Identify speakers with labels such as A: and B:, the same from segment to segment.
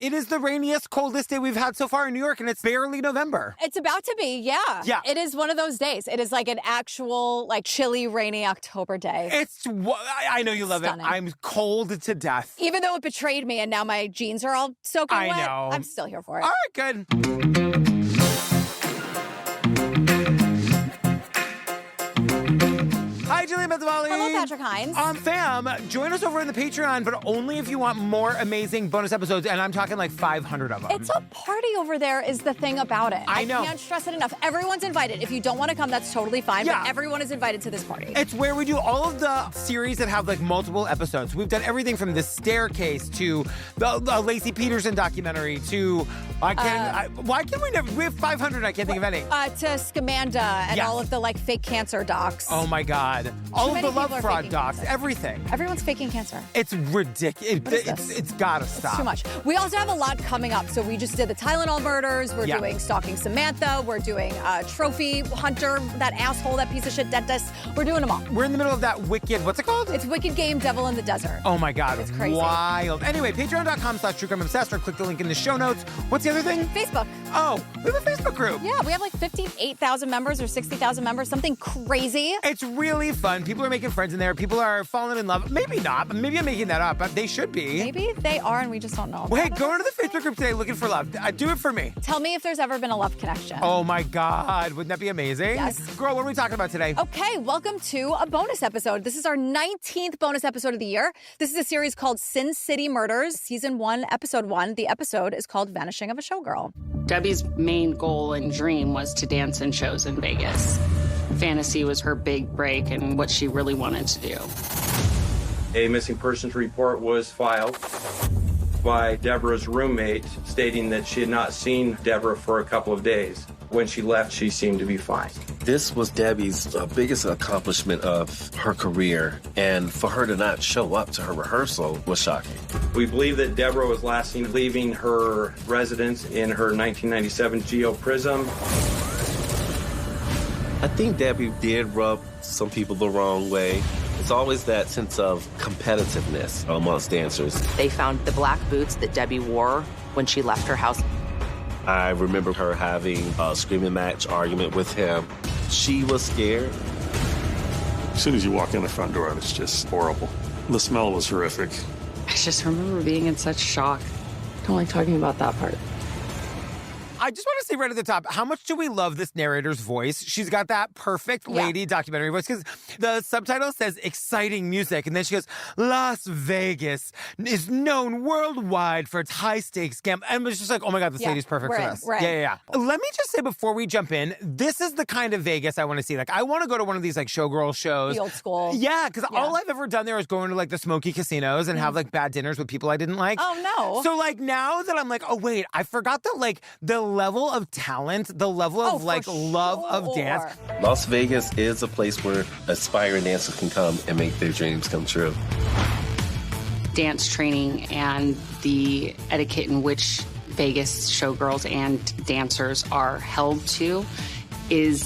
A: It is the rainiest, coldest day we've had so far in New York, and it's barely November.
B: It's about to be, yeah.
A: Yeah.
B: It is one of those days. It is like an actual, like, chilly, rainy October day.
A: I know you love
B: Stunning.
A: it. I'm cold to death.
B: Even though it betrayed me and now my jeans are all soaking wet,
A: I know.
B: I'm still here for it.
A: All right, good. Hi, Jillian Benzavalli.
B: Hello, Patrick Hines.
A: Fam, join us over in the Patreon, but only if you want more amazing bonus episodes, and I'm talking like 500 of them.
B: It's a party over there is the thing about it.
A: I know.
B: I can't stress it enough. Everyone's invited. If you don't want to come, that's totally fine,
A: Yeah.
B: but everyone is invited to this party.
A: It's where we do all of the series that have like multiple episodes. We've done everything from The Staircase to the Lacey Peterson documentary to why can't we never? We have 500. I can't think of any.
B: To Scamanda and
A: Yes.
B: all of the like fake cancer docs.
A: Oh my God! All of
B: many
A: the
B: people
A: love
B: are
A: fraud
B: faking
A: docs,
B: cancer.
A: everything.
B: Everyone's faking cancer.
A: It's ridiculous.
B: What is this?
A: It's gotta stop.
B: It's too much. We also have a lot coming up. So we just did the Tylenol murders. We're doing Stalking Samantha. We're doing Trophy Hunter, that asshole, that piece of shit dentist. We're doing them all.
A: We're in the middle of that wicked, what's it called?
B: It's Wicked Game, Devil in the Desert.
A: Oh my God.
B: It's crazy.
A: Wild. Anyway, patreon.com/truecrimeobsessed or click the link in the show notes. What's the other thing?
B: Facebook.
A: Oh, we have a Facebook group.
B: Yeah, we have like 58,000 members or 60,000 members, something crazy.
A: It's really fun. People are making friends in there. People are falling in love. Maybe not. Maybe I'm making that up, but they should be.
B: Maybe they are and we just don't know.
A: Wait, go into the Facebook group today looking for love. Do it for me.
B: Tell me if there's ever been a love connection.
A: Oh my God. Wouldn't that be amazing?
B: Yes.
A: Girl, what are we talking about today?
B: Okay, welcome to a bonus episode. This is our 19th bonus episode of the year. This is a series called Sin City Murders, Season 1, Episode 1. The episode is called Vanishing of a Showgirl.
C: Debbie's main goal and dream was to dance in shows in Vegas. Fantasy was her big break and what she really wanted to do.
D: A missing persons report was filed by Deborah's roommate stating that she had not seen Deborah for a couple of days. When she left, she seemed to be fine.
E: This was Debbie's biggest accomplishment of her career, and for her to not show up to her rehearsal was shocking.
D: We believe that Deborah was last seen leaving her residence in her 1997 Geo Prism.
E: I think Debbie did rub some people the wrong way. It's always that sense of competitiveness amongst dancers.
F: They found the black boots that Debbie wore when she left her house.
E: I remember her having a screaming match argument with him. She was scared.
G: As soon as you walk in the front door, it's just horrible. The smell was horrific.
C: I just remember being in such shock. Don't like talking about that part.
A: I just want to say right at the top, how much do we love this narrator's voice? She's got that perfect lady documentary voice because the subtitle says exciting music. And then she goes, Las Vegas is known worldwide for its high-stakes gamble. And it was just like, oh my God, this lady's perfect for this. Yeah. Let me just say before we jump in, this is the kind of Vegas I want to see. Like, I want to go to one of these like Showgirl shows.
B: The old school.
A: Yeah, because all I've ever done there is go into like the smoky casinos and have like bad dinners with people I didn't like.
B: Oh, no.
A: So like now that I'm like, oh wait, I forgot that like the level of talent, the level of like love of dance.
E: Las Vegas is a place where aspiring dancers can come and make their dreams come true.
C: Dance training and the etiquette in which Vegas showgirls and dancers are held to is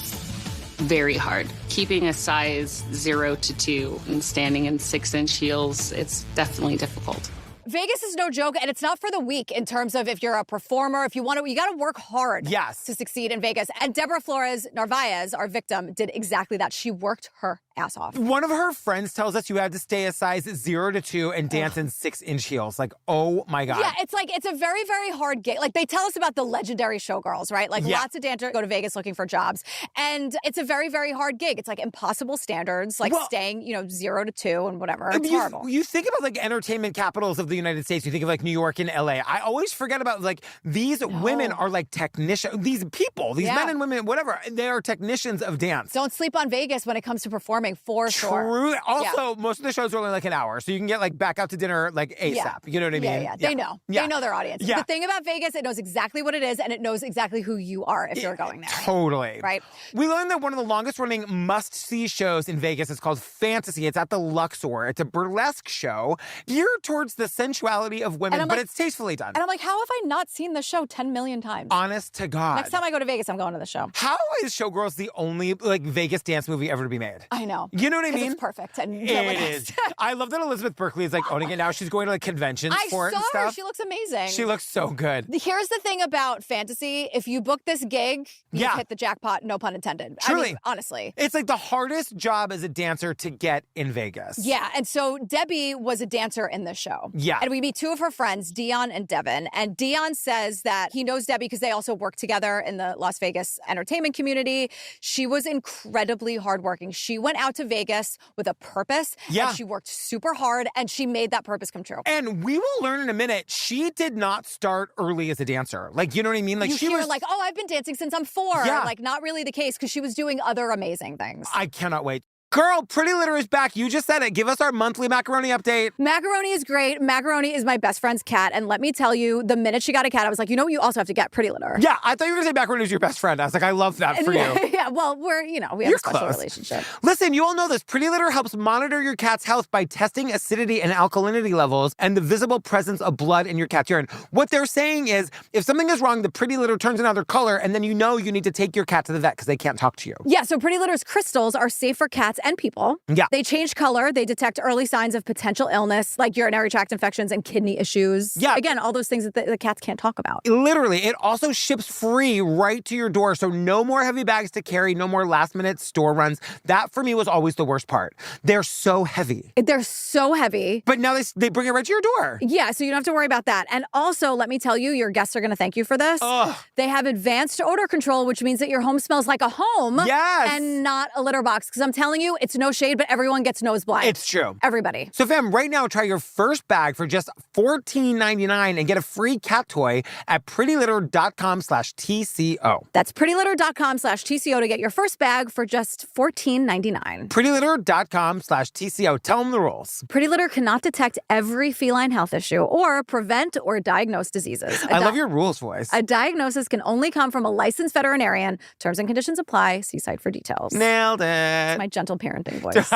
C: very hard. Keeping a size 0 to 2 and standing in 6-inch heels, it's definitely difficult.
B: Vegas is no joke, and it's not for the weak in terms of if you're a performer, if you want to, you got to work hard to succeed in Vegas. And Debbie Flores-Narvaez, our victim, did exactly that. She worked her ass off.
A: One of her friends tells us you had to stay a size 0 to 2 and dance in 6-inch heels. Like, oh my God.
B: Yeah, it's like, it's a very, very hard gig. Like, they tell us about the legendary showgirls, right? Like, lots of dancers go to Vegas looking for jobs. And it's a very, very hard gig. It's like impossible standards, like staying, 0 to 2 and whatever. It's horrible.
A: You think about like entertainment capitals of the United States. You think of like New York and LA. I always forget about like these women are like technicians. These people, these men and women, whatever, they are technicians of dance.
B: Don't sleep on Vegas when it comes to performing, for sure.
A: True. Also, most of the shows are only like an hour, so you can get like back out to dinner like ASAP. You know what I mean?
B: Yeah. They know. They know their audience. The thing about Vegas, it knows exactly what it is, and it knows exactly who you are if you're going there.
A: Totally.
B: Right.
A: We learned that one of the longest running must-see shows in Vegas is called Fantasy. It's at the Luxor. It's a burlesque show geared towards the sensuality of women, but it's tastefully done.
B: And I'm like, how have I not seen the show 10 million times?
A: Honest to God.
B: Next time I go to Vegas, I'm going to the show.
A: How is Showgirls the only Vegas dance movie ever to be made?
B: I know.
A: You know what I mean?
B: It's perfect. And
A: it is. I love that Elizabeth Berkley is owning it now. She's going to conventions for it and
B: I saw her.
A: stuff.
B: She looks amazing.
A: She looks so good.
B: Here's the thing about fantasy. If you book this gig, you've hit the jackpot, no pun intended.
A: Truly.
B: I mean, honestly.
A: It's the hardest job as a dancer to get in Vegas.
B: Yeah, and so Debbie was a dancer in this show.
A: Yeah.
B: And we meet two of her friends, Dion and Devin. And Dion says that he knows Debbie because they also work together in the Las Vegas entertainment community. She was incredibly hardworking. She went out to Vegas with a purpose.
A: Yeah.
B: And she worked super hard, and she made that purpose come true.
A: And we will learn in a minute, she did not start early as a dancer. You know what I mean?
B: You hear oh, I've been dancing since I'm 4.
A: Yeah.
B: Not really the case, because she was doing other amazing things.
A: I cannot wait. Girl, Pretty Litter is back. You just said it. Give us our monthly macaroni update.
B: Macaroni is great. Macaroni is my best friend's cat. And let me tell you, the minute she got a cat, I was like, you also have to get Pretty Litter.
A: Yeah, I thought you were going to say Macaroni was your best friend. I was like, I love that for you.
B: Yeah, well, we have a special relationship.
A: Listen, you all know this. Pretty Litter helps monitor your cat's health by testing acidity and alkalinity levels and the visible presence of blood in your cat's urine. What they're saying is, if something is wrong, the Pretty Litter turns another color, and then you need to take your cat to the vet because they can't talk to you.
B: Yeah, so Pretty Litter's crystals are safe for cats and people.
A: Yeah.
B: They change color. They detect early signs of potential illness, like urinary tract infections and kidney issues.
A: Yeah.
B: Again, all those things that the cats can't talk about.
A: Literally, it also ships free right to your door, so no more heavy bags to carry, no more last-minute store runs. That, for me, was always the worst part. They're so heavy.
B: They're so heavy.
A: But now they bring it right to your door.
B: Yeah, so you don't have to worry about that. And also, let me tell you, your guests are going to thank you for this.
A: Ugh.
B: They have advanced odor control, which means that your home smells like a home.
A: Yes.
B: And not a litter box. Because I'm telling you, it's no shade, but everyone gets nose blind.
A: It's true.
B: Everybody.
A: So fam, right now, try your first bag for just $14.99 and get a free cat toy at prettylitter.com/TCO.
B: That's prettylitter.com/TCO to get your first bag for just $14.99.
A: prettylitter.com/TCO. Tell them the rules.
B: Pretty Litter cannot detect every feline health issue or prevent or diagnose diseases.
A: I love your rules voice.
B: A diagnosis can only come from a licensed veterinarian. Terms and conditions apply. See site for details.
A: Nailed it.
B: It's my gentle parenting voice.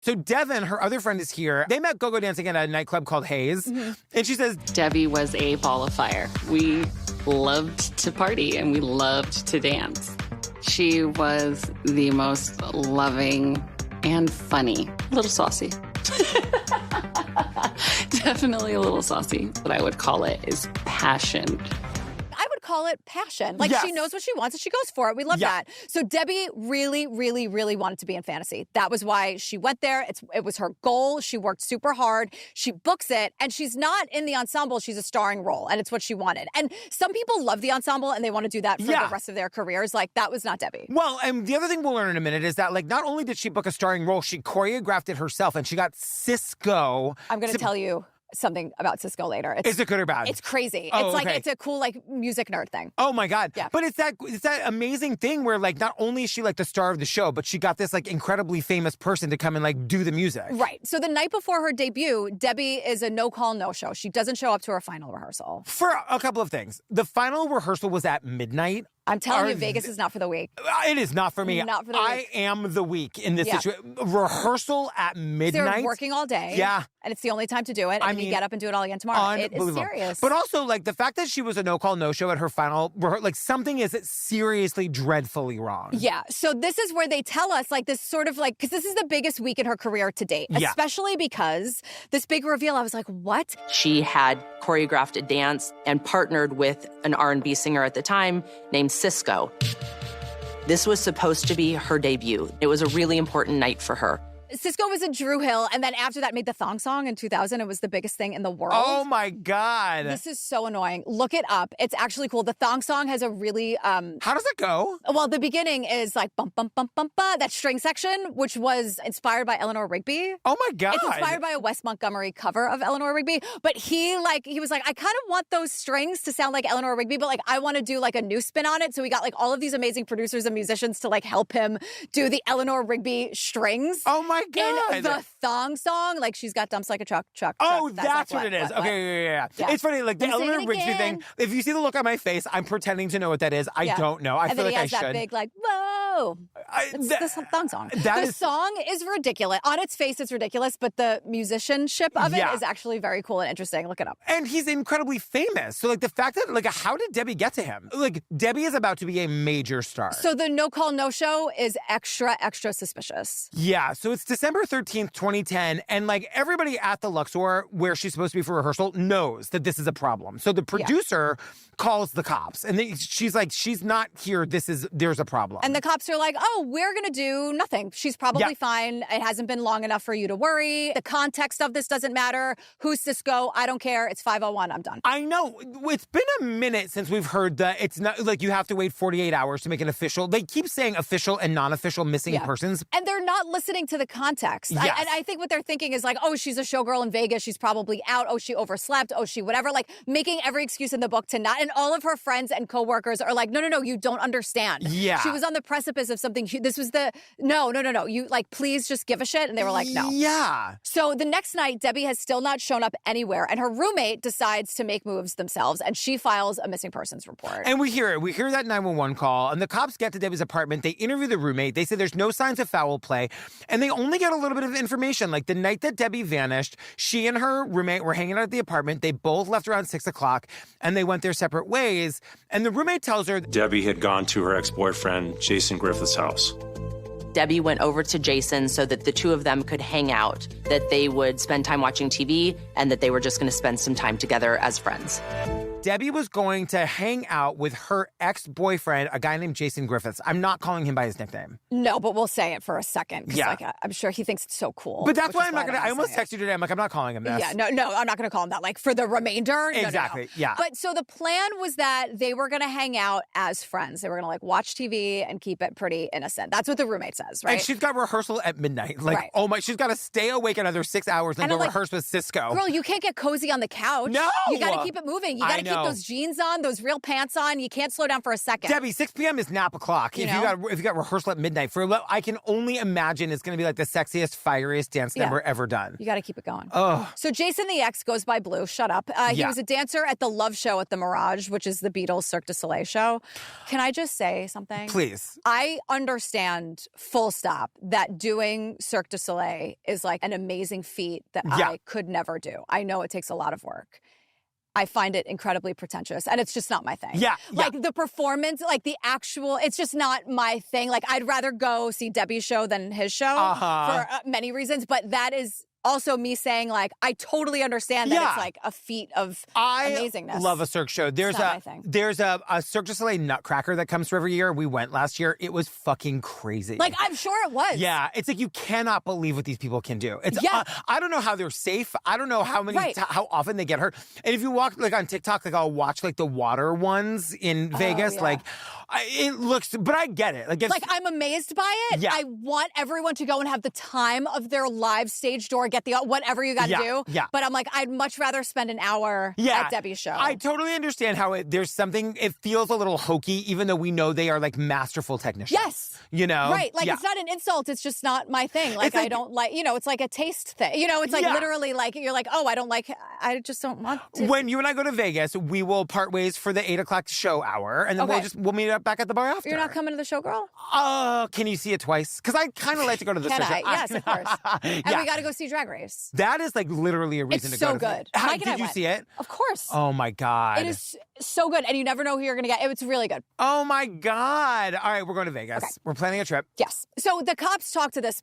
A: So Devin, her other friend, is here. They met go-go dancing at a nightclub called Hayes. Mm-hmm. And she says,
C: Debbie was a ball of fire. We loved to party and we loved to dance. She was the most loving and funny. A little saucy. Definitely a little saucy. What I would call it is passion.
B: Call it passion.
A: Yes.
B: She knows what she wants and she goes for it. We love that. So Debbie really, really, really wanted to be in fantasy. That was why she went there. It was her goal. She worked super hard. She books it, and she's not in the ensemble. She's a starring role, and it's what she wanted. And some people love the ensemble and they want to do that for the rest of their careers. That was not Debbie.
A: Well, and the other thing we'll learn in a minute is that not only did she book a starring role, she choreographed it herself, and she got Cisco.
B: I'm going to tell you something about Cisco later.
A: Is it good or bad?
B: It's crazy.
A: Oh,
B: it's
A: okay.
B: It's a cool music nerd thing.
A: Oh my God.
B: Yeah.
A: But it's that amazing thing where not only is she the star of the show, but she got this incredibly famous person to come and do the music.
B: Right. So the night before her debut, Debbie is a no call, no show. She doesn't show up to her final rehearsal.
A: For a couple of things. The final rehearsal was at midnight.
B: I'm telling you, Vegas is not for the weak.
A: It is not for me.
B: Not for the weak.
A: I am the weak in this situation. Rehearsal at midnight.
B: They're working all day.
A: Yeah.
B: And it's the only time to do it. And you get up and do it all again tomorrow. It is serious.
A: But also, the fact that she was a no-call, no-show at her final, something is seriously, dreadfully wrong.
B: Yeah. So this is where they tell us, this sort of because this is the biggest week in her career to date.
A: Yeah.
B: Especially because this big reveal, I was like, what?
F: She had choreographed a dance and partnered with an R&B singer at the time named Cisco. This was supposed to be her debut. It was a really important night for her.
B: Cisco was in Drew Hill, and then after that made the thong song in 2000. It was the biggest thing in the world.
A: Oh, my God.
B: This is so annoying. Look it up. It's actually cool. The thong song has a really...
A: How does it go?
B: Well, the beginning is bum, bum, bum, bum, bum, that string section, which was inspired by Eleanor Rigby.
A: Oh, my God.
B: It's inspired by a Wes Montgomery cover of Eleanor Rigby. But he was like, I kind of want those strings to sound like Eleanor Rigby, but I want to do a new spin on it. So we got all of these amazing producers and musicians to help him do the Eleanor Rigby strings.
A: Oh, my God.
B: In the thong song, like she's got dumps like a truck.
A: Oh, that's what it is. Okay, yeah. It's funny, like the Eleanor Rigsby thing. If you see the look on my face, I'm pretending to know what that is. I don't know. I feel like I should.
B: And then he has that big like, whoa. It's this thong song. The song is ridiculous. On its face, it's ridiculous, but the musicianship of it is actually very cool and interesting. Look it up.
A: And he's incredibly famous. So, like, the fact that, like, how did Debbie get to him? Like, Debbie is about to be a major star.
B: So the no call, no show is extra, extra suspicious.
A: Yeah. So it's December 13th, 2010. And, like, everybody at the Luxor, where she's supposed to be for rehearsal, knows that this is a problem. So the producer calls the cops. And she's like, she's not here. There's a problem.
B: And the cops are like, oh, we're going to do nothing. She's probably fine. It hasn't been long enough for you to worry. The context of this doesn't matter. Who's Cisco? I don't care. It's 5:01. I'm done.
A: I know. It's been a minute since we've heard that it's not like you have to wait 48 hours to make an official. They keep saying official and non-official missing persons.
B: And they're not listening to the context.
A: Yes.
B: And I think what they're thinking is like, oh, she's a showgirl in Vegas. She's probably out. Oh, she overslept. Oh, she whatever. Like making every excuse in the book to not. And all of her friends and coworkers are like, no, you don't understand.
A: Yeah.
B: She was on the precipice of something. This was no. You like, please just give a shit. And they were like, no.
A: Yeah.
B: So the next night, Debbie has still not shown up anywhere. And her roommate decides to make moves themselves. And she files a missing persons report.
A: And we hear it. We hear that 911 call. And the cops get to Debbie's apartment. They interview the roommate. They say there's no signs of foul play. And they only get a little bit of information. Like the night that Debbie vanished, she and her roommate were hanging out at the apartment. They both left around 6 o'clock. And they went their separate ways. And the roommate tells her
G: Debbie had gone to her ex-boyfriend, Jason Griffith's house.
F: Debbie went over to Jason so that the two of them could hang out, that they would spend time watching TV, and that they were just going to spend some time together as friends.
A: Debbie was going to hang out with her ex-boyfriend, a guy named Jason Griffiths. I'm not calling him by his nickname.
B: No, but we'll say it for a second. Yeah. Like, I'm sure he thinks it's so cool.
A: But that's why I'm not going to, I almost texted you today. I'm like, I'm not calling him this.
B: Yeah, no, I'm not going to call him that. Like, for the remainder?
A: Exactly,
B: no.
A: yeah.
B: But so the plan was that they were going to hang out as friends. They were going to, like, watch TV and keep it pretty innocent. That's what the roommate says, right?
A: And she's got rehearsal at midnight. Like, oh my, she's got to stay awake another 6 hours and go rehearse with Cisco.
B: Girl, you can't get cozy on the couch.
A: No!
B: You got to keep it moving. You got to keep those jeans on, those real pants on. You can't slow down for a second.
A: Debbie, 6 p.m. is nap o'clock. If you got rehearsal at midnight, I can only imagine it's going to be like the sexiest, fieriest dance number ever done.
B: You got to keep it going.
A: Oh.
B: So Jason the ex goes by Blue. Shut up. He was a dancer at the Love Show at the Mirage, which is the Beatles Cirque du Soleil show. Can I just say something?
A: Please.
B: I understand, full stop, that doing Cirque du Soleil is like an amazing feat that I could never do. I know it takes a lot of work. I find it incredibly pretentious, and it's just not my thing.
A: Yeah.
B: Like, the performance, like, the actual, it's just not my thing. Like, I'd rather go see Debbie's show than his show for many reasons, but that is also me saying, like, I totally understand that it's like a feat of amazingness.
A: I love a Cirque show. There's a Cirque du Soleil Nutcracker that comes through every year. We went last year. It was fucking crazy.
B: Like, I'm sure it was.
A: Yeah. It's like you cannot believe what these people can do. It's I don't know how they're safe. I don't know how many how often they get hurt. And if you walk like on TikTok, like I'll watch like the water ones in Vegas. Like it looks, but I get it. Like
B: I'm amazed by it.
A: Yeah.
B: I want everyone to go and have the time of their live stage door, get the whatever you got to do.
A: Yeah.
B: But I'm like, I'd much rather spend an hour at Debbie's show.
A: I totally understand how there's something, it feels a little hokey, even though we know they are like masterful technicians.
B: Yes.
A: You know?
B: Right. Like it's not an insult. It's just not my thing. Like I don't like, it's like a taste thing. It's like literally like, you're like, oh, I just don't want to.
A: When you and I go to Vegas, we will part ways for the 8 o'clock show hour. And then we'll meet up back at the bar after.
B: You're not coming to the Showgirl?
A: Can you see it twice? Because I kind of like to go to the show.
B: Yes, of course. And we got to go see Drag Race.
A: That is like literally a reason
B: to
A: go.
B: It's so good.
A: Did you see it?
B: Of course.
A: Oh my God.
B: It is so good. And you never know who you're going to get. It's really good.
A: Oh my God. All right, we're going to Vegas. Okay. We're planning a trip.
B: Yes. So the cops talk to this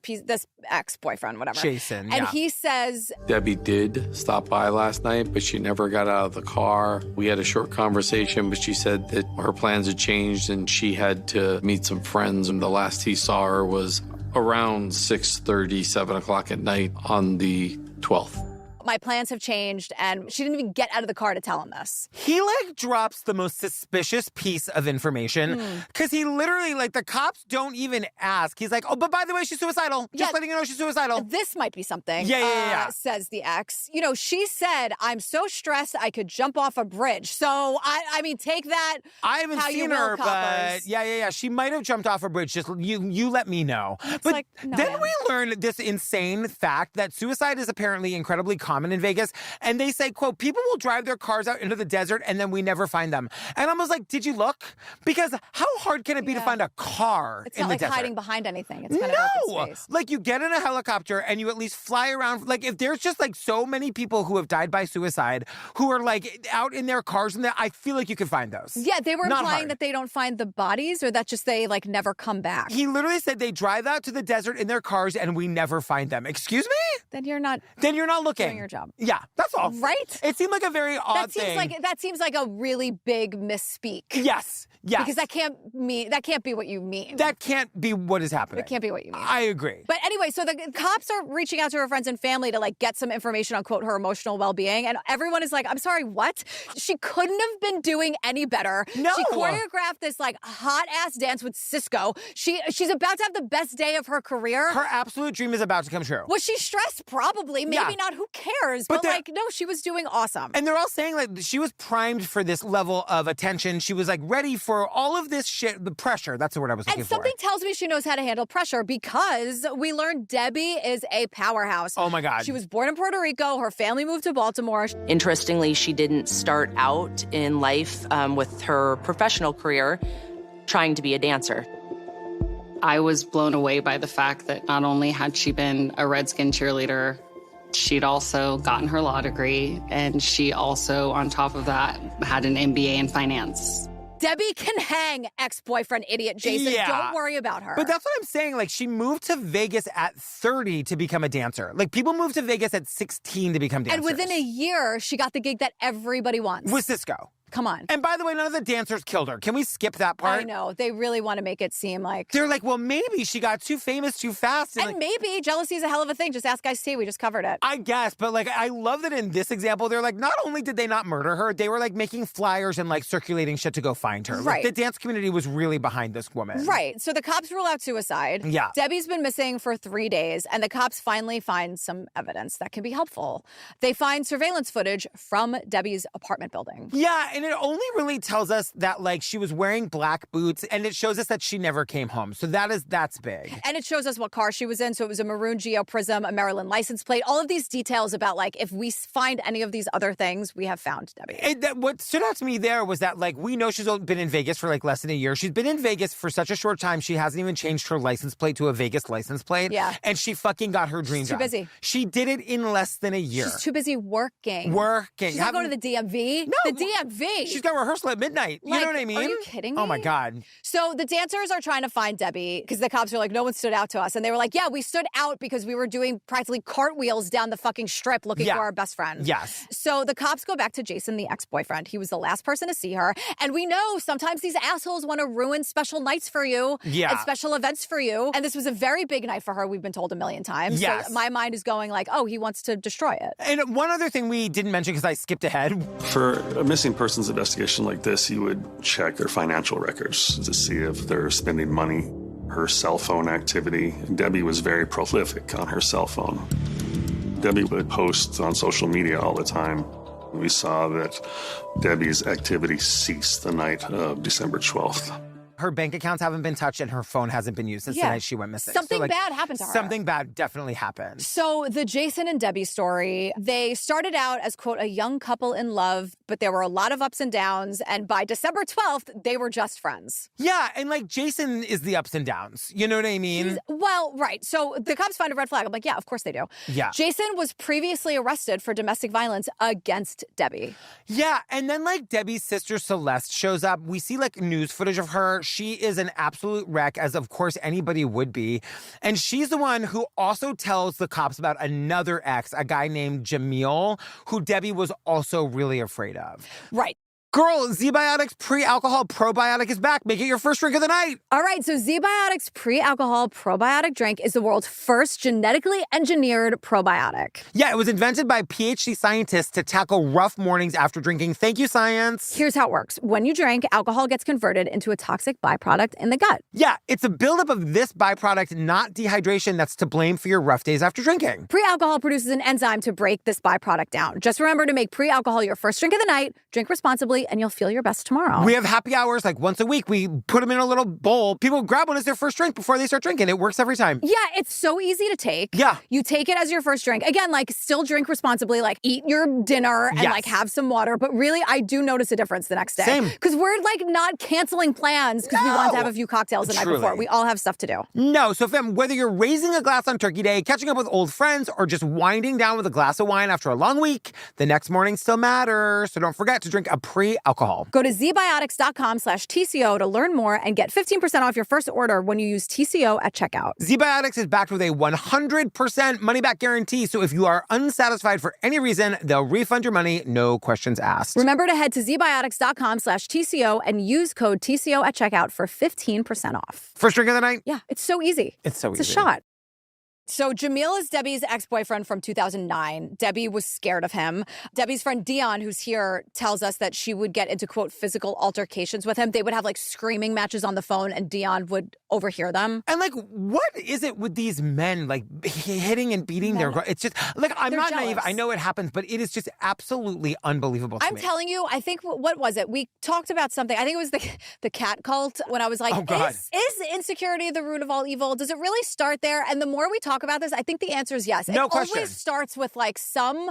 B: ex-boyfriend, whatever.
A: Jason,
B: and he says,
H: Debbie did stop by last night, but she never got out of the car. We had a short conversation, but she said that her plans had changed and she had to meet some friends. And the last he saw her was around 6:30, 7 o'clock at night on the 12th.
B: my plans have changed, and she didn't even get out of the car to tell him this.
A: He, like, drops the most suspicious piece of information because he literally, like, the cops don't even ask. He's like, oh, but by the way, she's suicidal. Just letting you know she's suicidal.
B: This might be something, says the ex. You know, she said, I'm so stressed I could jump off a bridge. So, I mean, take that.
A: I haven't seen her, but yeah. She might have jumped off a bridge. Just you let me know.
B: It's
A: but
B: like, no,
A: then
B: man.
A: we learn this insane fact that suicide is apparently incredibly common in Vegas. And they say, quote, people will drive their cars out into the desert and then we never find them. And I was like, did you look? Because how hard can it be to find a car
B: It's
A: in
B: not
A: the
B: like
A: desert?
B: hiding behind anything. It's kind of open space.
A: Like you get in a helicopter and you at least fly around. Like if there's just like so many people who have died by suicide who are like out in their cars and I feel like you could find those.
B: Yeah, they were
A: Not
B: implying
A: hard.
B: that they don't find the bodies or that just they like never come back.
A: He literally said they drive out to the desert in their cars and we never find them. Excuse me?
B: Then you're not
A: looking.
B: doing your job.
A: Yeah, that's all.
B: Right?
A: It seemed like a very odd thing.
B: That seems like a really big misspeak.
A: Yes.
B: Because that can't be what you mean.
A: That can't be what is happening.
B: That can't be what you mean.
A: I agree.
B: But anyway, so the cops are reaching out to her friends and family to like get some information on, quote, her emotional well-being. And everyone is like, I'm sorry, what? She couldn't have been doing any better.
A: No.
B: She choreographed this like hot ass dance with Cisco. She's about to have the best day of her career.
A: Her absolute dream is about to come true.
B: Was she stressed? Probably. Maybe not. Who cares? But like, no, she was doing awesome.
A: And they're all saying like she was primed for this level of attention. She was like ready for all of this shit, the pressure. That's the word I was looking for.
B: And something tells me she knows how to handle pressure because we learned Debbie is a powerhouse.
A: Oh my God.
B: She was born in Puerto Rico. Her family moved to Baltimore.
F: Interestingly, she didn't start out in life with her professional career trying to be a dancer.
C: I was blown away by the fact that not only had she been a Redskin cheerleader, she'd also gotten her law degree, and she also, on top of that, had an MBA in finance.
B: Debbie can hang, ex-boyfriend idiot Jason.
A: Yeah.
B: Don't worry about her.
A: But that's what I'm saying. Like, she moved to Vegas at 30 to become a dancer. Like, people moved to Vegas at 16 to become dancers.
B: And within a year, she got the gig that everybody wants.
A: With Cisco.
B: Come on.
A: And by the way, none of the dancers killed her. Can we skip that part?
B: I know. They really want to make it seem like...
A: They're like, well, maybe she got too famous too fast.
B: And
A: like,
B: maybe jealousy is a hell of a thing. Just ask Ice-T. We just covered it.
A: I guess. But, like, I love that in this example, they're like, not only did they not murder her, they were, like, making flyers and, like, circulating shit to go find her.
B: Right.
A: Like, the dance community was really behind this woman.
B: Right. So the cops rule out suicide.
A: Yeah.
B: Debbie's been missing for 3 days, and the cops finally find some evidence that can be helpful. They find surveillance footage from Debbie's apartment building.
A: Yeah, and it only really tells us that, like, she was wearing black boots, and it shows us that she never came home. So that's big.
B: And it shows us what car she was in. So it was a maroon Geo Prism, a Maryland license plate, all of these details about, like, if we find any of these other things, we have found Debbie.
A: What stood out to me there was that, like, we know she's been in Vegas for, like, less than a year. She's been in Vegas for such a short time, she hasn't even changed her license plate to a Vegas license plate.
B: Yeah.
A: And she fucking got her dream
B: She's too
A: job.
B: busy.
A: She did it in less than a year.
B: She's too busy working.
A: Working.
B: She's not going to the DMV.
A: No.
B: The DMV.
A: She's got rehearsal at midnight. You know what I mean?
B: Are you kidding me?
A: Oh, my God.
B: So the dancers are trying to find Debbie because the cops are like, no one stood out to us. And they were like, yeah, we stood out because we were doing practically cartwheels down the fucking strip looking for our best friend.
A: Yes.
B: So the cops go back to Jason, the ex-boyfriend. He was the last person to see her. And we know sometimes these assholes want to ruin special nights for you and special events for you. And this was a very big night for her, we've been told a million times.
A: Yes.
B: So my mind is going like, oh, he wants to destroy it.
A: And one other thing we didn't mention because I skipped ahead.
G: For a missing persons investigation like this, you would check their financial records to see if they're spending money, her cell phone activity. Debbie was very prolific on her cell phone. Debbie would post on social media all the time. We saw that Debbie's activity ceased the night of December 12th.
A: Her bank accounts haven't been touched and her phone hasn't been used since the night she went missing.
B: Something bad happened to her.
A: Something bad definitely happened.
B: So the Jason and Debbie story, they started out as, quote, a young couple in love, but there were a lot of ups and downs. And by December 12th, they were just friends.
A: Yeah, and like Jason is the ups and downs. You know what I mean?
B: Well, right. So the cops find a red flag. I'm like, yeah, of course they do.
A: Yeah.
B: Jason was previously arrested for domestic violence against Debbie.
A: Yeah, and then like Debbie's sister Celeste shows up. We see like news footage of her. She is an absolute wreck, as of course anybody would be. And she's the one who also tells the cops about another ex, a guy named Jamil, who Debbie was also really afraid of.
B: Right.
A: Girl, Z-Biotics pre-alcohol probiotic is back. Make it your first drink of the night.
B: All right, so Z-Biotics pre-alcohol probiotic drink is the world's first genetically engineered probiotic.
A: Yeah, it was invented by PhD scientists to tackle rough mornings after drinking. Thank you, science.
B: Here's how it works. When you drink, alcohol gets converted into a toxic byproduct in the gut.
A: Yeah, it's a buildup of this byproduct, not dehydration, that's to blame for your rough days after drinking.
B: Pre-alcohol produces an enzyme to break this byproduct down. Just remember to make pre-alcohol your first drink of the night, drink responsibly, and you'll feel your best tomorrow.
A: We have happy hours like once a week. We put them in a little bowl. People grab one as their first drink before they start drinking. It works every time.
B: Yeah, it's so easy to take.
A: Yeah.
B: You take it as your first drink. Again, like still drink responsibly, like eat your dinner and like have some water. But really, I do notice a difference the next day.
A: Same.
B: Because we're like not canceling plans because we want to have a few cocktails the night before. We all have stuff to do.
A: No, so fam, whether you're raising a glass on Turkey Day, catching up with old friends, or just winding down with a glass of wine after a long week, the next morning still matters. So don't forget to drink a pre-alcohol.
B: Go to zbiotics.com/TCO to learn more and get 15% off your first order when you use TCO at checkout.
A: Z-Biotics is backed with a 100% money-back guarantee, so if you are unsatisfied for any reason, they'll refund your money, no questions asked.
B: Remember to head to zbiotics.com/TCO and use code TCO at checkout for 15% off.
A: First drink of the night?
B: Yeah, it's so easy.
A: It's
B: a shot. So Jamil is Debbie's ex-boyfriend from 2009. Debbie was scared of him. Debbie's friend Dion, who's here, tells us that she would get into, quote, physical altercations with him. They would have, like, screaming matches on the phone, and Dion would overhear them.
A: And, like, what is it with these men, like, hitting and beating their girl? It's just, like, I'm not naive. I know it happens, but it is just absolutely unbelievable to me.
B: I'm telling you, I think, what was it? We talked about something. I think it was the cat cult, when I was like, is insecurity the root of all evil? Does it really start there? And the more we talk about this, I think the answer is yes.
A: No
B: it
A: question.
B: always starts with like some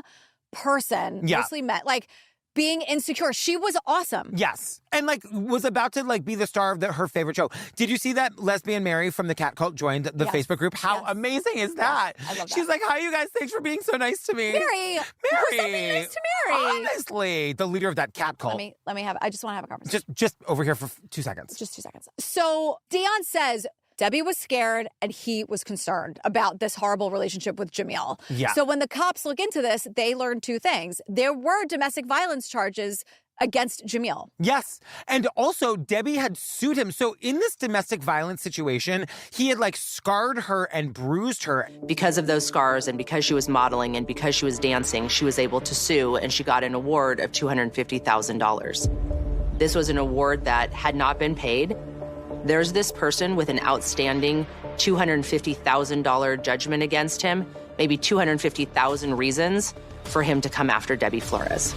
B: person, mostly men, like being insecure. She was awesome.
A: Yes. And like was about to like be the star of her favorite show. Did you see that lesbian Mary from the Cat Cult joined the Facebook group? How amazing is that?
B: I love that.
A: She's like, hi, you guys. Thanks for being so nice to me.
B: Mary. Who's so being nice to Mary?
A: Honestly, the leader of that cat cult.
B: Let me have, I just want to have a conversation.
A: Just over here for 2 seconds.
B: Just 2 seconds. So Dion says Debbie was scared and he was concerned about this horrible relationship with Jamil.
A: Yeah.
B: So when the cops look into this, they learned 2 things. There were domestic violence charges against Jamil.
A: Yes. And also, Debbie had sued him. So in this domestic violence situation, he had like scarred her and bruised her.
F: Because of those scars and because she was modeling and because she was dancing, she was able to sue and she got an award of $250,000. This was an award that had not been paid. There's this person with an outstanding $250,000 judgment against him, maybe 250,000 reasons for him to come after Debbie Flores.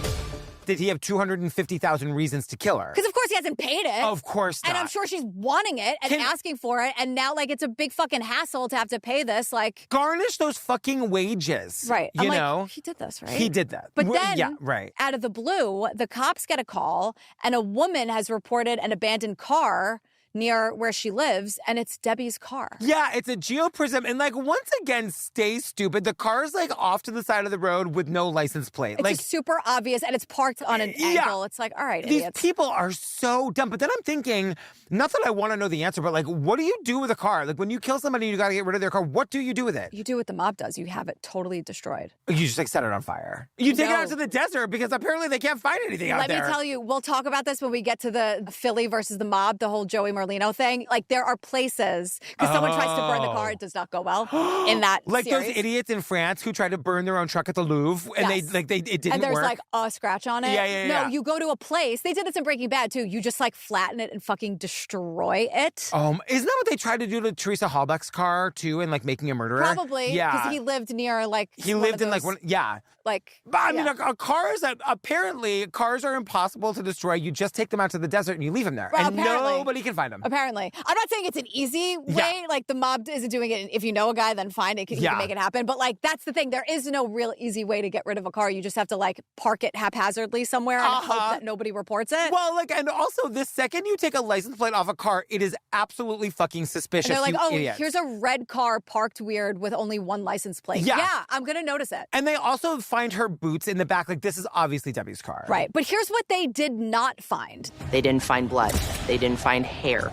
A: Did he have 250,000 reasons to kill her?
B: Because of course he hasn't paid it.
A: Of course not.
B: And I'm sure she's wanting it and asking for it. And now, like, it's a big fucking hassle to have to pay this. Like,
A: garnish those fucking wages.
B: Right.
A: You know?
B: Like, he did this, right?
A: He did that.
B: But then,
A: yeah, right.
B: Out of the blue, the cops get a call and a woman has reported an abandoned car near where she lives, and it's Debbie's car.
A: Yeah, it's a Geoprism, and like once again, stay stupid. The car's like off to the side of the road with no license plate.
B: It's
A: like
B: just super obvious, and it's parked on an angle. It's like, all right,
A: these
B: idiots.
A: people are so dumb. But then I'm thinking, not that I want to know the answer, but like, what do you do with a car? Like when you kill somebody, you got to get rid of their car. What do you do with it?
B: You do what the mob does. You have it totally destroyed.
A: You just like set it on fire. You take it out to the desert because apparently they can't find anything out there.
B: Let me tell you, we'll talk about this when we get to the Philly versus the mob, the whole Joey Merlino thing. Like, there are places, because someone tries to burn the car, it does not go well in that
A: like
B: series.
A: those idiots in France who tried to burn their own truck at the Louvre, and it didn't work.
B: And there's like a scratch on it.
A: Yeah.
B: No, you go to a place. They did this in Breaking Bad too. You just like flatten it and fucking destroy it.
A: Isn't that what they tried to do to Teresa Halbach's car too, and like making a murderer?
B: Probably.
A: Yeah.
B: Because he lived near like.
A: He lived in like one. Yeah.
B: Like.
A: But I mean, a cars that apparently cars are impossible to destroy. You just take them out to the desert and you leave them there,
B: well,
A: and nobody can find them.
B: Apparently, I'm not saying it's an easy way. Like the mob isn't doing it. If you know a guy, then fine, he can make it happen. But like that's the thing. There is no real easy way to get rid of a car. You just have to like park it haphazardly somewhere and hope that nobody reports it.
A: Well, like, and also the second you take a license plate off a car, it is absolutely fucking suspicious.
B: And they're like,
A: idiot.
B: Here's a red car parked weird with only one license plate. Yeah, I'm gonna notice it.
A: And they also find her boots in the back. Like, this is obviously Debbie's car.
B: Right. But here's what they did not find.
F: They didn't find blood. They didn't find hair.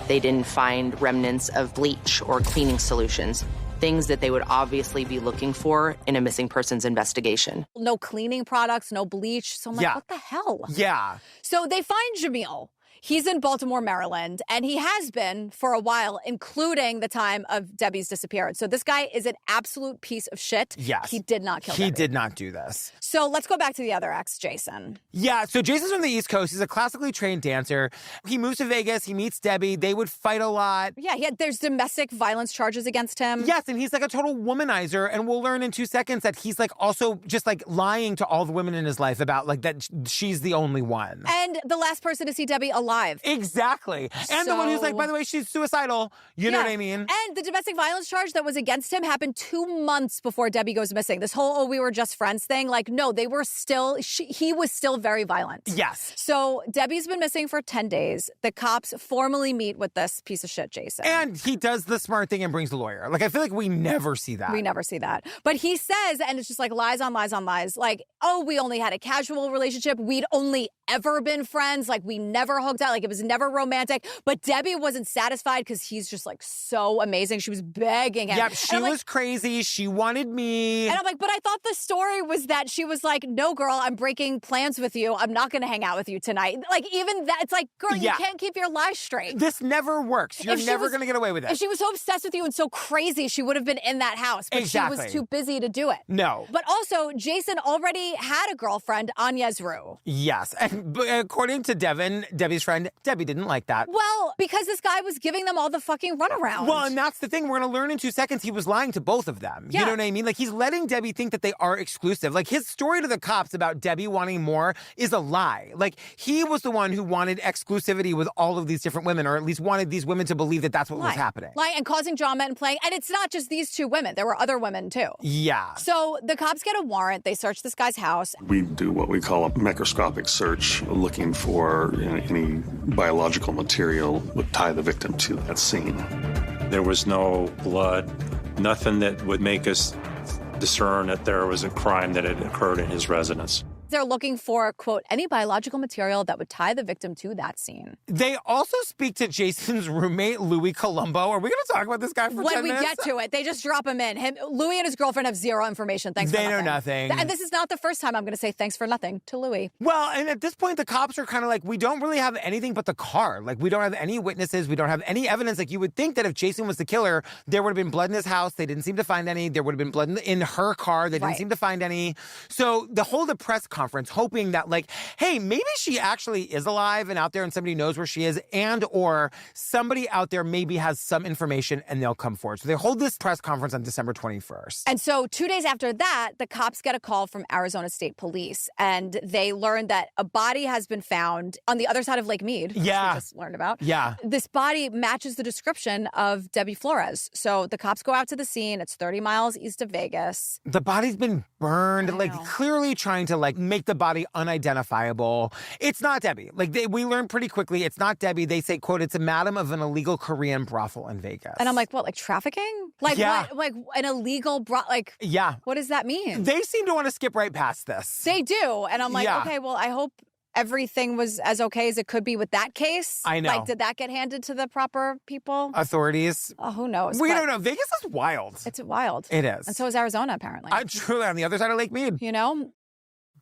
F: They didn't find remnants of bleach or cleaning solutions. things that they would obviously be looking for in a missing persons investigation.
B: No cleaning products, no bleach. So I'm like, what the hell?
A: Yeah.
B: So they find Jamil. He's in Baltimore, Maryland, and he has been for a while, including the time of Debbie's disappearance. So this guy is an absolute piece of shit.
A: Yes.
B: He did not kill
A: He
B: Debbie.
A: did not do this.
B: So let's go back to the other ex, Jason.
A: Yeah, so Jason's from the East Coast. He's a classically trained dancer. He moves to Vegas. He meets Debbie. They would fight a lot.
B: Yeah, there's domestic violence charges against him.
A: Yes, and he's like a total womanizer. And we'll learn in 2 seconds that he's like also just like lying to all the women in his life about like that she's the only one.
B: And the last person to see Debbie alive.
A: Exactly. And the one who's like, by the way, she's suicidal. You know what I mean?
B: And the domestic violence charge that was against him happened 2 months before Debbie goes missing. This whole, we were just friends thing. Like, no, they were still, he was still very violent.
A: Yes.
B: So Debbie's been missing for 10 days. The cops formally meet with this piece of shit, Jason.
A: And he does the smart thing and brings the lawyer. Like, I feel like we never see that.
B: We never see that. But he says, and it's just like lies on lies on lies, like, oh, we only had a casual relationship. We'd only ever been friends. Like, we never hooked up. Like, it was never romantic. But Debbie wasn't satisfied because he's just like so amazing. She was begging him.
A: Yep, she was crazy. She wanted me.
B: And I'm like, but I thought the story was that she was like, no, girl, I'm breaking plans with you. I'm not going to hang out with you tonight. Like, even that, it's like, girl, you can't keep your lies straight.
A: This never works. You're never going to get away with it.
B: If she was so obsessed with you and so crazy, she would have been in that house. But she was too busy to do it.
A: No.
B: But also, Jason already had a girlfriend, Anya's Rue.
A: Yes. And according to Devin, Debbie's friend, Debbie didn't like that.
B: Well, because this guy was giving them all the fucking runaround.
A: Well, and that's the thing. We're going to learn in 2 seconds he was lying to both of them.
B: Yeah.
A: You know what I mean? Like, he's letting Debbie think that they are exclusive. Like, his story to the cops about Debbie wanting more is a lie. Like, he was the one who wanted exclusivity with all of these different women, or at least wanted these women to believe that that's what was happening.
B: Lying and causing drama and playing. And it's not just these two women. There were other women, too.
A: Yeah.
B: So the cops get a warrant. They search this guy's house.
G: We do what we call a microscopic search, looking for any biological material would tie the victim to that scene.
I: There was no blood, nothing that would make us discern that there was a crime that had occurred in his residence.
B: They're looking for, quote, any biological material that would tie the victim to that scene.
A: They also speak to Jason's roommate, Louis Colombo. Are we going to talk about this guy for 10 minutes?
B: When we get to it, they just drop him in. Louis and his girlfriend have zero information. Thanks for nothing.
A: They know nothing.
B: And this is not the first time I'm going to say thanks for nothing to Louis.
A: Well, and at this point, the cops are kind of like, we don't really have anything but the car. Like, we don't have any witnesses. We don't have any evidence. Like, you would think that if Jason was the killer, there would have been blood in his house. They didn't seem to find any. There would have been blood in her car. They didn't seem to find any. So the whole press conference, hoping that like, hey, maybe she actually is alive and out there and somebody knows where she is, and or somebody out there maybe has some information and they'll come forward. So they hold this press conference on December 21st.
B: And so 2 days after that, the cops get a call from Arizona State Police, and they learn that a body has been found on the other side of Lake Mead, which we just learned about.
A: Yeah.
B: This body matches the description of Debbie Flores. So the cops go out to the scene. It's 30 miles east of Vegas.
A: The body's been burned, like clearly trying to like make the body unidentifiable. It's not Debbie. Like we learned pretty quickly, it's not Debbie. They say, quote, it's a madam of an illegal Korean brothel in Vegas.
B: And I'm like, what, like trafficking? Like what? Like an illegal what does that mean?
A: They seem to want to skip right past this.
B: They do. And I'm like, okay, well, I hope everything was as okay as it could be with that case.
A: I know.
B: Like, did that get handed to the proper people?
A: Authorities?
B: Oh, who knows?
A: We don't know. Vegas is wild.
B: It's wild.
A: It is.
B: And so is Arizona, apparently.
A: Truly, on the other side of Lake Mead.
B: You know?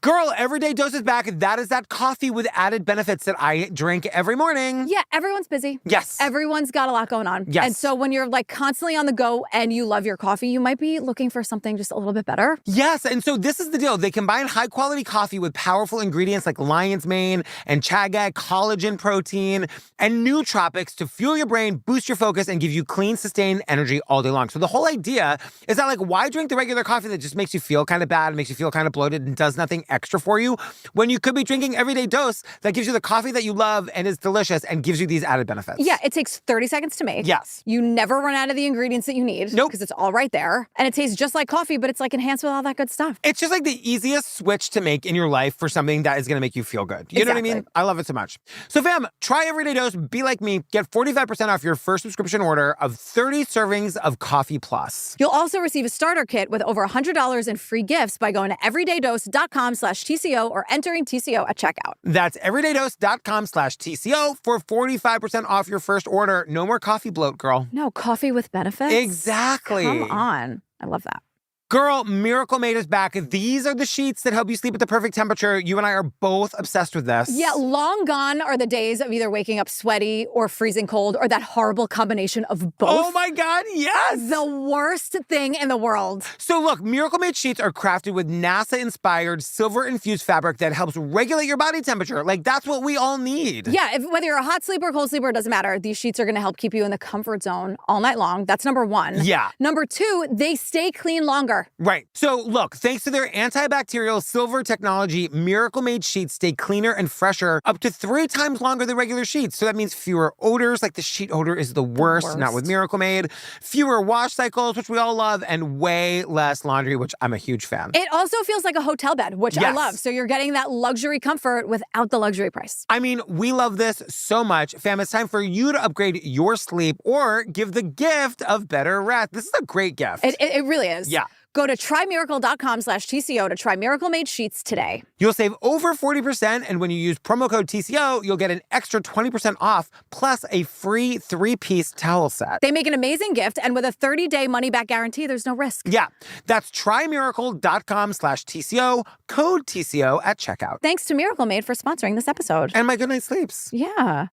A: Girl, Everyday Dose is back. That is that coffee with added benefits that I drink every morning.
B: Yeah, everyone's busy.
A: Yes.
B: Everyone's got a lot going on.
A: Yes.
B: And so when you're like constantly on the go and you love your coffee, you might be looking for something just a little bit better.
A: Yes. And so this is the deal. They combine high quality coffee with powerful ingredients like lion's mane and chaga, collagen protein, and nootropics to fuel your brain, boost your focus, and give you clean, sustained energy all day long. So the whole idea is that, like, why drink the regular coffee that just makes you feel kind of bad, makes you feel kind of bloated, and does nothing extra for you, when you could be drinking Everyday Dose that gives you the coffee that you love and is delicious and gives you these added benefits.
B: Yeah, it takes 30 seconds to make.
A: Yes.
B: You never run out of the ingredients that you need.
A: Nope.
B: Because it's all right there. And it tastes just like coffee, but it's like enhanced with all that good stuff.
A: It's just like the easiest switch to make in your life for something that is going to make you feel good. You know what I mean? I love it so much. So fam, try Everyday Dose, be like me, get 45% off your first subscription order of 30 servings of Coffee Plus.
B: You'll also receive a starter kit with over $100 in free gifts by going to everydaydose.com/Showgirl everydaydose.com/TCO or entering TCO at checkout.
A: That's everydaydose.com/TCO for 45% off your first order. No more coffee bloat, girl.
B: No, coffee with benefits?
A: Exactly.
B: Come on. I love that.
A: Girl, Miracle Made is back. These are the sheets that help you sleep at the perfect temperature. You and I are both obsessed with this.
B: Yeah, long gone are the days of either waking up sweaty or freezing cold or that horrible combination of both.
A: Oh my God, yes!
B: The worst thing in the world.
A: So look, Miracle Made sheets are crafted with NASA-inspired, silver-infused fabric that helps regulate your body temperature. Like, that's what we all need.
B: Yeah, whether you're a hot sleeper or cold sleeper, it doesn't matter. These sheets are going to help keep you in the comfort zone all night long. That's number one.
A: Yeah.
B: Number two, they stay clean longer.
A: Right. So look, thanks to their antibacterial silver technology, Miracle Made sheets stay cleaner and fresher up to 3 times longer than regular sheets. So that means fewer odors, like the sheet odor is the worst. Not with Miracle Made. Fewer wash cycles, which we all love, and way less laundry, which I'm a huge fan.
B: It also feels like a hotel bed, which I love. So you're getting that luxury comfort without the luxury price.
A: I mean, we love this so much. Fam, it's time for you to upgrade your sleep or give the gift of better rest. This is a great gift.
B: It really is.
A: Yeah.
B: Go to trymiracle.com/TCO to try Miracle Made sheets today.
A: You'll save over 40%, and when you use promo code TCO, you'll get an extra 20% off, plus a free 3-piece towel set.
B: They make an amazing gift, and with a 30-day money-back guarantee, there's no risk.
A: Yeah, that's trymiracle.com/TCO, code TCO at checkout.
B: Thanks to Miracle Made for sponsoring this episode.
A: And my good night sleeps.
B: Yeah.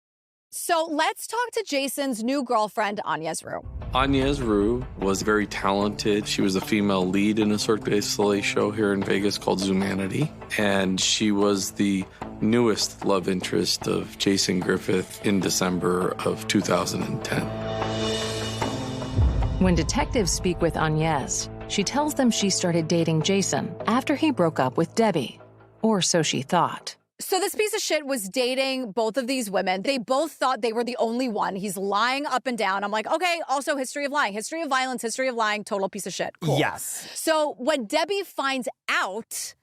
B: So let's talk to Jason's new girlfriend, Agnes Rue.
H: Agnes Rue was very talented. She was a female lead in a Cirque du Soleil show here in Vegas called Zumanity. And she was the newest love interest of Jason Griffith in December of 2010.
J: When detectives speak with Agnes, she tells them she started dating Jason after he broke up with Debbie. Or so she thought.
B: So this piece of shit was dating both of these women. They both thought they were the only one. He's lying up and down. I'm like, okay, also history of lying, history of violence, history of lying, total piece of shit. Cool.
A: Yes.
B: So when Debbie finds out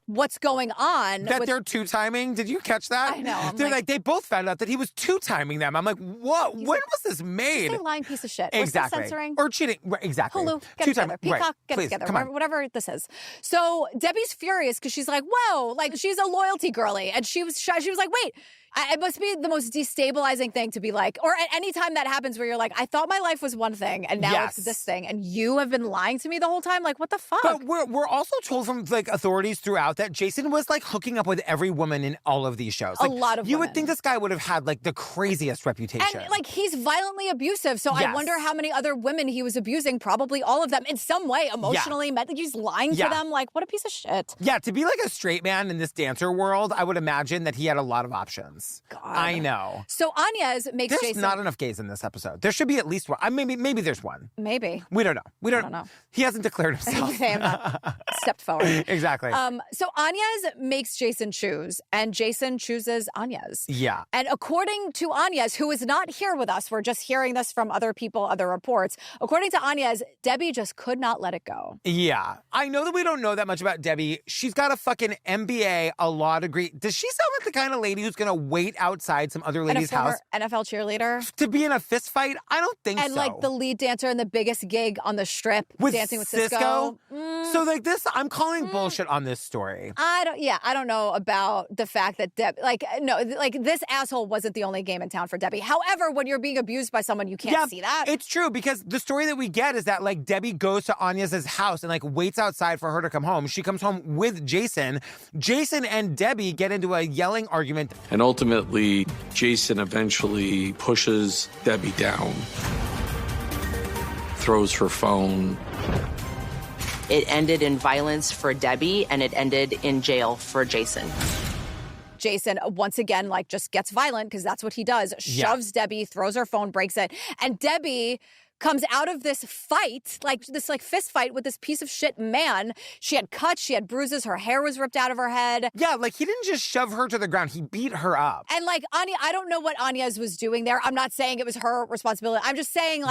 B: what's going on.
A: That they're two-timing. Did you catch that?
B: I know.
A: They're like, they both found out that he was two-timing them. I'm like, what? When was this made?
B: He's a lying piece of shit.
A: Exactly.
B: We're still censoring.
A: Or cheating. Right, exactly.
B: Hulu, get it together. Peacock, get it together. Whatever this is. So Debbie's furious because she's like, whoa, like she's a loyalty girly. And she was like, wait, it must be the most destabilizing thing to be like, or at any time that happens where you're like, I thought my life was one thing and now it's this thing. And you have been lying to me the whole time. Like, what the fuck?
A: But we're also told from like authorities throughout that Jason was like hooking up with every woman in all of these shows. Like,
B: a lot of
A: You
B: women.
A: would think this guy would have had like the craziest reputation.
B: And like he's violently abusive. So I wonder how many other women he was abusing. Probably all of them in some way, emotionally. He's lying to them. Like, what a piece of shit.
A: Yeah, to be like a straight man in this dancer world, I would imagine that he had a lot of options.
B: God.
A: I know.
B: So Agnes makes
A: There's
B: Jason.
A: not enough gays in this episode. There should be at least one. Maybe there's one.
B: Maybe.
A: We don't know. We don't
B: know.
A: He hasn't declared himself.
B: Okay, I'm not stepped forward.
A: Exactly.
B: So Agnes makes Jason choose, and Jason chooses Agnes.
A: Yeah.
B: And according to Agnes, who is not here with us, we're just hearing this from other people, other reports. According to Agnes, Debbie just could not let it go.
A: Yeah. I know that we don't know that much about Debbie. She's got a fucking MBA, a law degree. Does she sound like the kind of lady who's going to wait outside some other lady's house?
B: NFL cheerleader.
A: To be in a fist fight? I don't think so.
B: And like the lead dancer in the biggest gig on the Strip, Dancing with Cisco.
A: So like this, I'm calling bullshit on this story.
B: I don't know about the fact that this asshole wasn't the only game in town for Debbie. However, when you're being abused by someone, you can't see that.
A: It's true, because the story that we get is that like Debbie goes to Agnes's house and like waits outside for her to come home. She comes home with Jason. Jason and Debbie get into a yelling argument.
H: And ultimately, Jason eventually pushes Debbie down, throws her phone.
F: It ended in violence for Debbie, and it ended in jail for Jason.
B: Jason, once again, like just gets violent because that's what he does. Shoves Debbie, throws her phone, breaks it. And Debbie comes out of this fight, this fist fight with this piece of shit man. She had cuts, she had bruises, her hair was ripped out of her head.
A: Yeah, like he didn't just shove her to the ground, he beat her up.
B: And like Anya, I don't know what Agnes was doing there. I'm not saying it was her responsibility. I'm just saying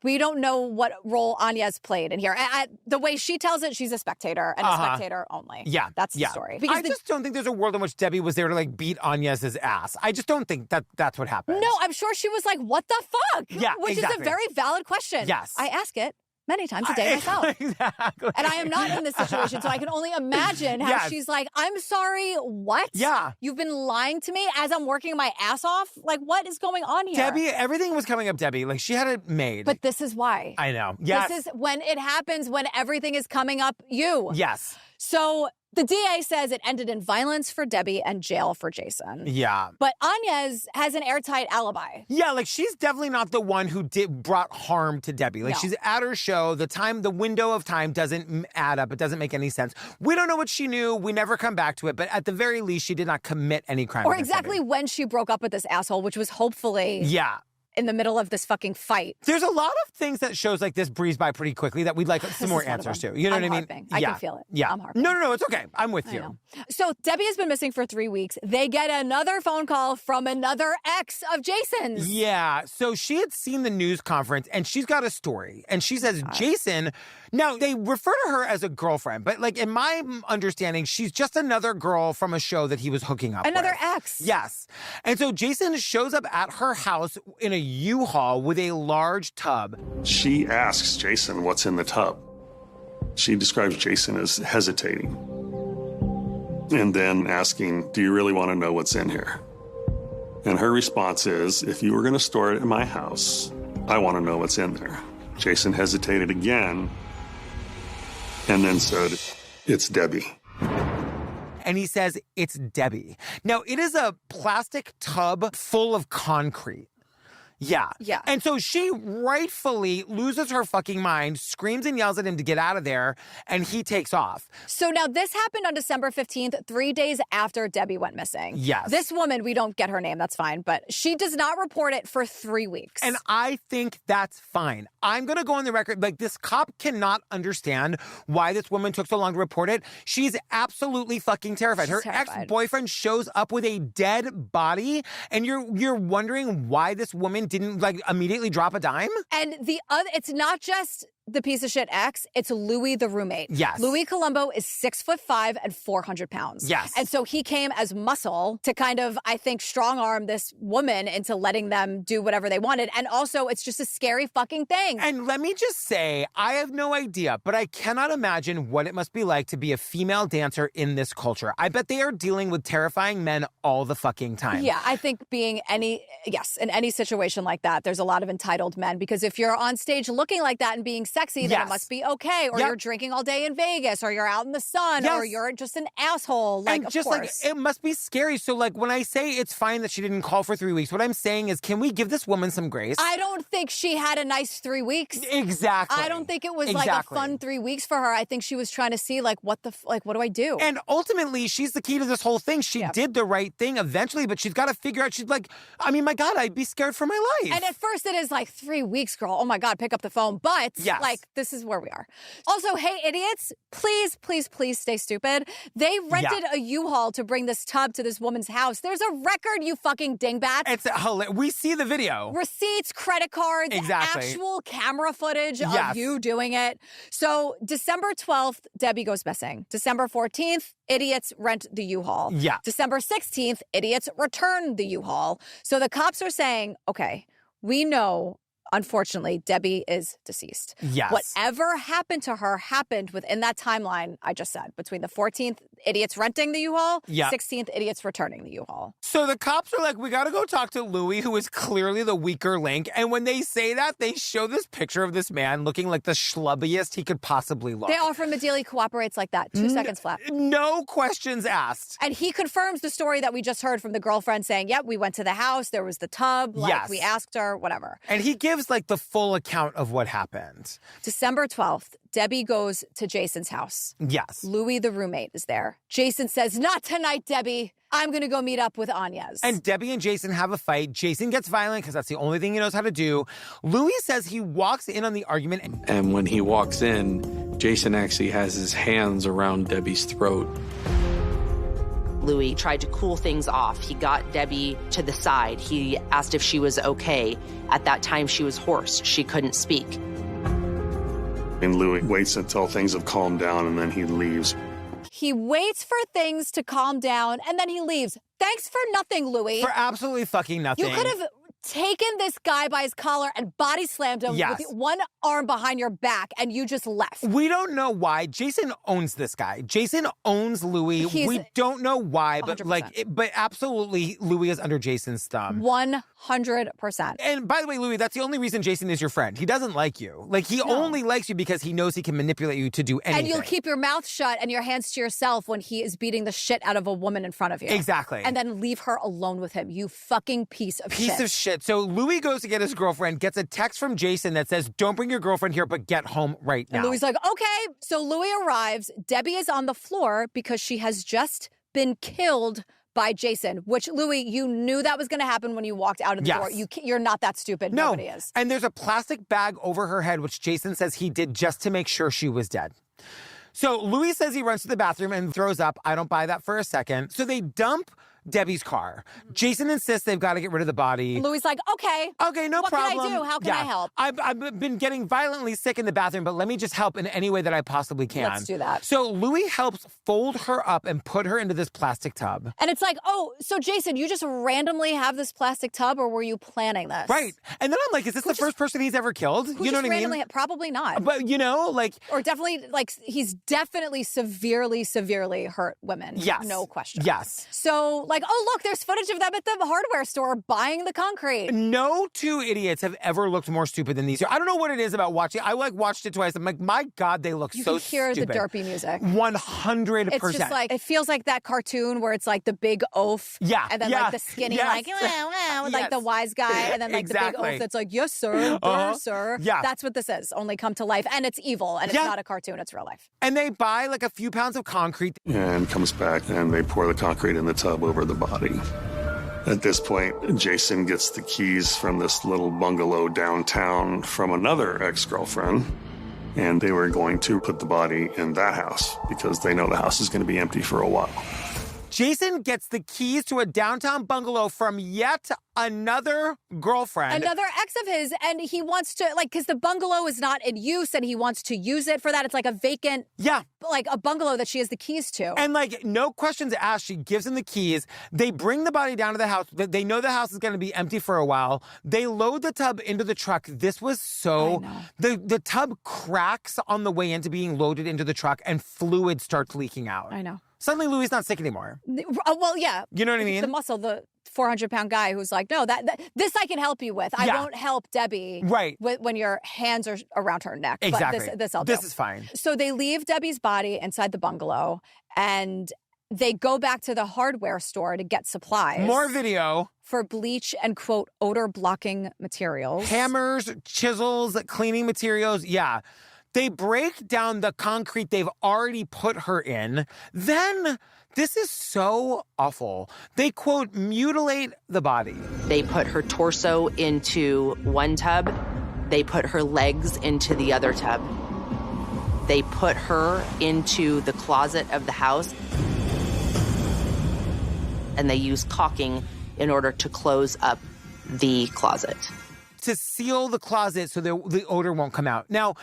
B: we don't know what role Agnes played in here. The way she tells it, she's a spectator and a spectator only.
A: Yeah.
B: That's the story. Because
A: I just don't think there's a world in which Debbie was there to like beat Agnes's ass. I just don't think that's what happened.
B: No, I'm sure she was like, what the fuck?
A: Yeah,
B: Which is a very valid question.
A: Yes.
B: I ask it. many times a day myself.
A: Exactly.
B: And I am not in this situation, so I can only imagine how she's like, I'm sorry, what?
A: Yeah.
B: You've been lying to me as I'm working my ass off? Like, what is going on here?
A: Debbie, everything was coming up Debbie. Like, she had it made.
B: But this is why.
A: I know. Yes.
B: This is when it happens, when everything is coming up you.
A: Yes.
B: So the DA says it ended in violence for Debbie and jail for Jason.
A: Yeah.
B: But Inez has an airtight alibi.
A: Yeah, like she's definitely not the one who brought harm to Debbie. Like she's at her show. The window of time doesn't add up. It doesn't make any sense. We don't know what she knew. We never come back to it. But at the very least, she did not commit any crime.
B: Or exactly when she broke up with this asshole, which was hopefully...
A: Yeah.
B: in the middle of this fucking fight.
A: There's a lot of things that shows like this breeze by pretty quickly that we'd like some more answers to. You know what I mean?
B: I can feel it.
A: Yeah.
B: I'm harping.
A: No, it's okay. I'm with you.
B: So Debbie has been missing for 3 weeks. They get another phone call from another ex of Jason's.
A: Yeah. So she had seen the news conference and she's got a story. And she says, Jason, now they refer to her as a girlfriend, but like in my understanding, she's just another girl from a show that he was hooking up with.
B: Another ex.
A: Yes. And so Jason shows up at her house in a U-Haul with a large tub.
G: She asks Jason what's in the tub. She describes Jason as hesitating. And then asking, do you really want to know what's in here? And her response is, if you were going to store it in my house, I want to know what's in there. Jason hesitated again and then said, it's Debbie.
A: And he says, it's Debbie. Now, it is a plastic tub full of concrete. Yeah.
B: Yeah.
A: And so she rightfully loses her fucking mind, screams and yells at him to get out of there, and he takes off.
B: So now this happened on December 15th, 3 days after Debbie went missing.
A: Yes.
B: This woman, we don't get her name, that's fine, but she does not report it for 3 weeks.
A: And I think that's fine. I'm going to go on the record, like, this cop cannot understand why this woman took so long to report it. She's absolutely fucking terrified. Her ex-boyfriend shows up with a dead body, and you're wondering why this woman didn't like immediately drop a dime?
B: And the other, it's not just the piece of shit ex, it's Louis the roommate.
A: Yes.
B: Louis Colombo is 6'5" and 400 pounds.
A: Yes.
B: And so he came as muscle to kind of, I think, strong arm this woman into letting them do whatever they wanted. And also, it's just a scary fucking thing.
A: And let me just say, I have no idea, but I cannot imagine what it must be like to be a female dancer in this culture. I bet they are dealing with terrifying men all the fucking time.
B: Yeah, I think being in any situation like that, there's a lot of entitled men, because if you're on stage looking like that and being sexy, then it must be okay. Or you're drinking all day in Vegas, or you're out in the sun, or you're just an asshole. Like,
A: and just like, it must be scary. So like, when I say it's fine that she didn't call for 3 weeks, what I'm saying is, can we give this woman some grace?
B: I don't think she had a nice 3 weeks.
A: Exactly.
B: I don't think it was like a fun 3 weeks for her. I think she was trying to see like, what do I do?
A: And ultimately, she's the key to this whole thing. She did the right thing eventually, but she's got to figure out, she's like, I mean, my God, I'd be scared for my life.
B: And at first it is like 3 weeks, girl. Oh my God, pick up the phone. But like, this is where we are. Also, hey, idiots, please, please, please stay stupid. They rented a U-Haul to bring this tub to this woman's house. There's a record, you fucking dingbats.
A: It's hilarious. We see the video.
B: Receipts, credit cards, actual camera footage of you doing it. So December 12th, Debbie goes missing. December 14th, idiots rent the U-Haul.
A: Yeah.
B: December 16th, idiots return the U-Haul. So the cops are saying, okay, we know, unfortunately, Debbie is deceased.
A: Yes.
B: Whatever happened to her happened within that timeline I just said, between the 14th, idiots renting the U-Haul, 16th, idiots returning the U-Haul.
A: So the cops are like, we got to go talk to Louis, who is clearly the weaker link. And when they say that, they show this picture of this man looking like the schlubbiest he could possibly look.
B: They offer him a deal, he cooperates like that. 2 seconds flat.
A: No questions asked.
B: And he confirms the story that we just heard from the girlfriend saying, yep, we went to the house, there was the tub, like we asked her, whatever.
A: And he gives like the full account of what happened.
B: December 12th, Debbie goes to Jason's house.
A: Yes.
B: Louis, the roommate, is there. Jason says, not tonight, Debbie. I'm going to go meet up with Inez.
A: And Debbie and Jason have a fight. Jason gets violent because that's the only thing he knows how to do. Louis says he walks in on the argument.
H: And when he walks in, Jason actually has his hands around Debbie's throat.
F: Louis tried to cool things off. He got Debbie to the side. He asked if she was okay. At that time, she was hoarse. She couldn't speak.
G: And Louis waits until things have calmed down, and then he leaves.
B: He waits for things to calm down, and then he leaves. Thanks for nothing, Louis.
A: For absolutely fucking nothing.
B: You could have taken this guy by his collar and body slammed him with one arm behind your back, and you just left.
A: We don't know why. Jason owns this guy. Jason owns Louis. We don't know why, but
B: 100%.
A: but absolutely, Louis is under Jason's thumb.
B: 100%.
A: And by the way, Louis, that's the only reason Jason is your friend. He doesn't like you. Like, he only likes you because he knows he can manipulate you to do anything.
B: And you'll keep your mouth shut and your hands to yourself when he is beating the shit out of a woman in front of you.
A: Exactly.
B: And then leave her alone with him. You fucking piece of shit.
A: So Louis goes to get his girlfriend, gets a text from Jason that says, don't bring your girlfriend here, but get home right now.
B: And Louis is like, okay. So Louis arrives. Debbie is on the floor because she has just been killed by Jason, which, Louis, you knew that was going to happen when you walked out of the door. You're not that stupid.
A: No.
B: Nobody is.
A: And there's a plastic bag over her head, which Jason says he did just to make sure she was dead. So Louis says he runs to the bathroom and throws up. I don't buy that for a second. So they dump Debbie's car. Jason insists they've got to get rid of the body.
B: Louis like, okay.
A: Okay, no problem.
B: What can I do? How can I help?
A: I've been getting violently sick in the bathroom, but let me just help in any way that I possibly can.
B: Let's do that.
A: So Louis helps fold her up and put her into this plastic tub.
B: And it's like, oh, so Jason, you just randomly have this plastic tub, or were you planning this?
A: Right. And then I'm like, is this the first person he's ever killed?
B: You
A: know what I mean?
B: Probably not.
A: But, you know, like...
B: Or definitely, like, he's definitely severely hurt women.
A: Yes.
B: No question.
A: Yes.
B: So, like, oh, look, there's footage of them at the hardware store buying the concrete.
A: No two idiots have ever looked more stupid than these two. I don't know what it is about watching. I, watched it twice. I'm like, my God, they look so stupid.
B: You can hear the derpy music.
A: 100%.
B: It's just like, it feels like that cartoon where it's like the big oaf.
A: Yeah.
B: And then like the skinny, like, with like the wise guy. And then like the big oaf that's like, yes, sir, sir.
A: Yeah.
B: That's what this is. Only come to life. And it's evil. And it's not a cartoon. It's real life.
A: And they buy like a few pounds of concrete.
G: And comes back and they pour the concrete in the tub over the body. At this point, Jason gets the keys from this little bungalow downtown from another ex-girlfriend, and they were going to put the body in that house because they know the house is going to be empty for a while.
A: Jason gets the keys to a downtown bungalow from yet another girlfriend.
B: Another ex of his, and he wants to, like, because the bungalow is not in use, and he wants to use it for that. It's like a vacant, like a bungalow that she has the keys to.
A: And, like, no questions asked. She gives him the keys. They bring the body down to the house. They know the house is going to be empty for a while. They load the tub into the truck. This was so... The tub cracks on the way into being loaded into the truck, and fluid starts leaking out.
B: I know.
A: Suddenly, Louis is not sick anymore.
B: Well, yeah.
A: You know what I mean?
B: The muscle, the 400-pound guy who's like, no, this I can help you with. I won't help Debbie when your hands are around her neck.
A: Exactly.
B: But this I'll do.
A: This is fine.
B: So they leave Debbie's body inside the bungalow, and they go back to the hardware store to get supplies.
A: More video.
B: For bleach and, quote, odor-blocking materials.
A: Hammers, chisels, cleaning materials. Yeah. They break down the concrete they've already put her in. Then, this is so awful. They, quote, mutilate the body.
F: They put her torso into one tub. They put her legs into the other tub. They put her into the closet of the house. And they use caulking in order to close up the closet.
A: To seal the closet so the odor won't come out. Now,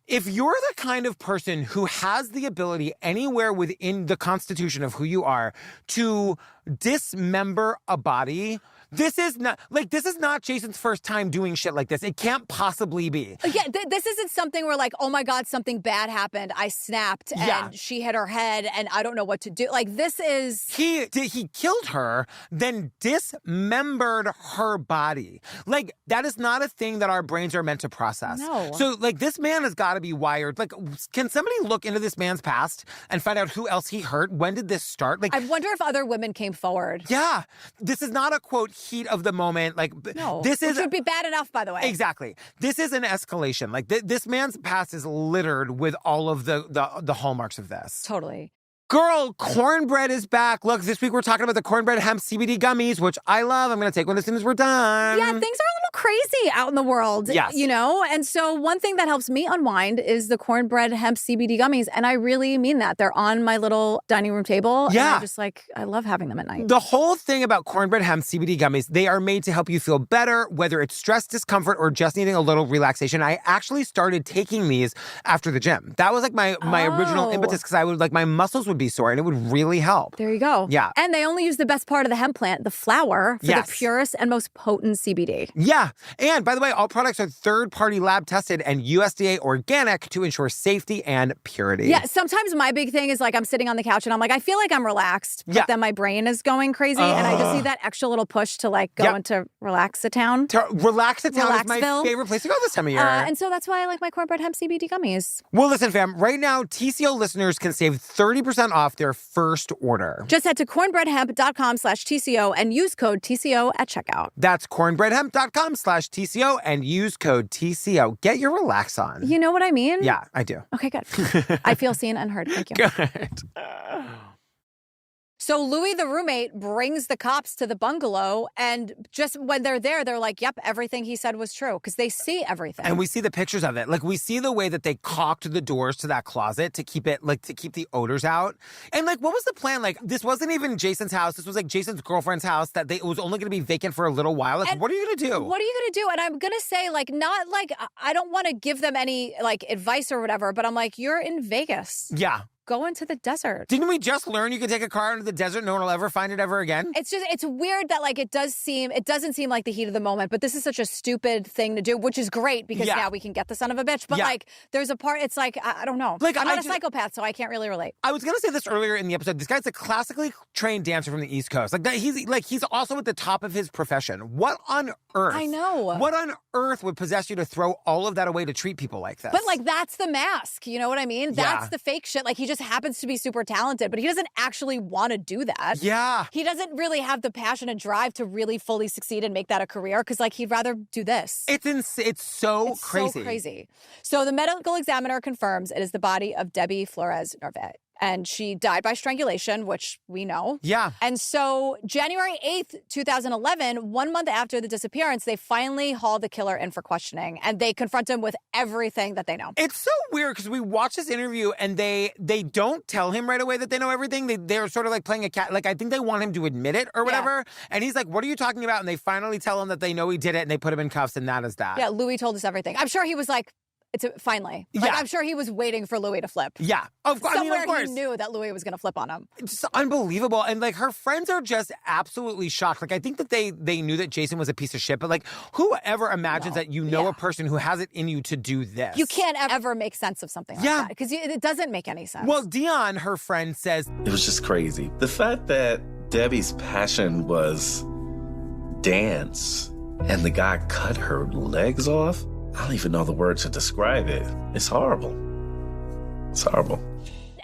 A: if you're the kind of person who has the ability anywhere within the constitution of who you are to dismember a body, this is not Jason's first time doing shit like this. It can't possibly be.
B: Yeah, this isn't something where like, oh my God, something bad happened. I snapped and she hit her head and I don't know what to do. Like, this is...
A: He killed her, then dismembered her body. Like, that is not a thing that our brains are meant to process.
B: No.
A: So, like, this man has got to be wired. Like, can somebody look into this man's past and find out who else he hurt? When did this start? Like,
B: I wonder if other women came forward.
A: Yeah. This is not a, quote, heat of the moment. Like,
B: no,
A: this is...
B: Which would be bad enough, by the way.
A: Exactly. This is an escalation. Like, this man's past is littered with all of the hallmarks of this.
B: Totally.
A: Girl, cornbread is back. Look, this week we're talking about the cornbread hemp CBD gummies, which I love. I'm going to take one as soon as we're done.
B: Yeah, things are a little crazy out in the world.
A: Yes.
B: You know? And so one thing that helps me unwind is the cornbread hemp CBD gummies. And I really mean that. They're on my little dining room table.
A: Yeah.
B: And I love having them at night.
A: The whole thing about cornbread hemp CBD gummies, they are made to help you feel better, whether it's stress, discomfort, or just needing a little relaxation. I actually started taking these after the gym. That was like my original impetus, because I would my muscles would be sore and it would really help.
B: There you go.
A: Yeah.
B: And they only use the best part of the hemp plant, the flower, for the purest and most potent CBD.
A: Yeah. And by the way, all products are third-party lab tested and USDA organic to ensure safety and purity.
B: Yeah. Sometimes my big thing is I'm sitting on the couch and I'm like, I feel like I'm relaxed, but then my brain is going crazy and I just need that extra little push to go into Relax-A-Town.
A: Relax-A-Town is my favorite place to go this time of year.
B: And so that's why I like my cornbread hemp CBD gummies.
A: Well, listen, fam, right now, TCO listeners can save 30% off their first order.
B: Just head to cornbreadhemp.com/TCO and use code TCO at checkout.
A: That's cornbreadhemp.com/TCO and use code TCO. Get your relax on.
B: You know what I mean?
A: Yeah, I do.
B: Okay, good. I feel seen and heard. Thank you.
A: Good.
B: So Louis, the roommate, brings the cops to the bungalow, and just when they're there, they're like, yep, everything he said was true, because they see everything.
A: And we see the pictures of it. We see the way that they caulked the doors to that closet to keep it, to keep the odors out. And, what was the plan? This wasn't even Jason's house. This was, Jason's girlfriend's house that it was only going to be vacant for a little while. What are you going to do?
B: What are you going to do? And I'm going to say, I don't want to give them any, advice or whatever, but I'm you're in Vegas.
A: Yeah.
B: Go into the desert.
A: Didn't we just learn you can take a car into the desert? No one will ever find it ever again?
B: It's weird that it doesn't seem like the heat of the moment, but this is such a stupid thing to do, which is great because now we can get the son of a bitch. But there's a part, it's I don't know. I'm not a psychopath, so I can't really relate.
A: I was going to say this earlier in the episode. This guy's a classically trained dancer from the East Coast. He's also at the top of his profession. What on earth?
B: I know.
A: What on earth would possess you to throw all of that away to treat people like this?
B: But that's the mask. You know what I mean? That's the fake shit. He just happens to be super talented, but he doesn't actually want to do that.
A: Yeah.
B: He doesn't really have the passion and drive to really fully succeed and make that a career because he'd rather do this.
A: It's so crazy.
B: So the medical examiner confirms it is the body of Debbie Flores-Narvaez. And she died by strangulation, which we know.
A: Yeah.
B: And so January 8th, 2011, 1 month after the disappearance, they finally hauled the killer in for questioning. And they confront him with everything that they know.
A: It's so weird because we watch this interview and they don't tell him right away that they know everything. They're sort of playing a cat. I think they want him to admit it or whatever. Yeah. And he's like, what are you talking about? And they finally tell him that they know he did it and they put him in cuffs and that is that.
B: Yeah, Louis told us everything. I'm sure he was finally. I'm sure he was waiting for Louis to flip.
A: Yeah. Of course.
B: Somewhere he knew that Louis was going to flip on him.
A: It's unbelievable. And her friends are just absolutely shocked. I think that they knew that Jason was a piece of shit, but whoever imagines that a person who has it in you to do this?
B: You can't ever make sense of something like that because it doesn't make any sense.
A: Well, Dion, her friend, says
E: it was just crazy. The fact that Debbie's passion was dance and the guy cut her legs off, I don't even know the word to describe it. It's horrible. It's horrible.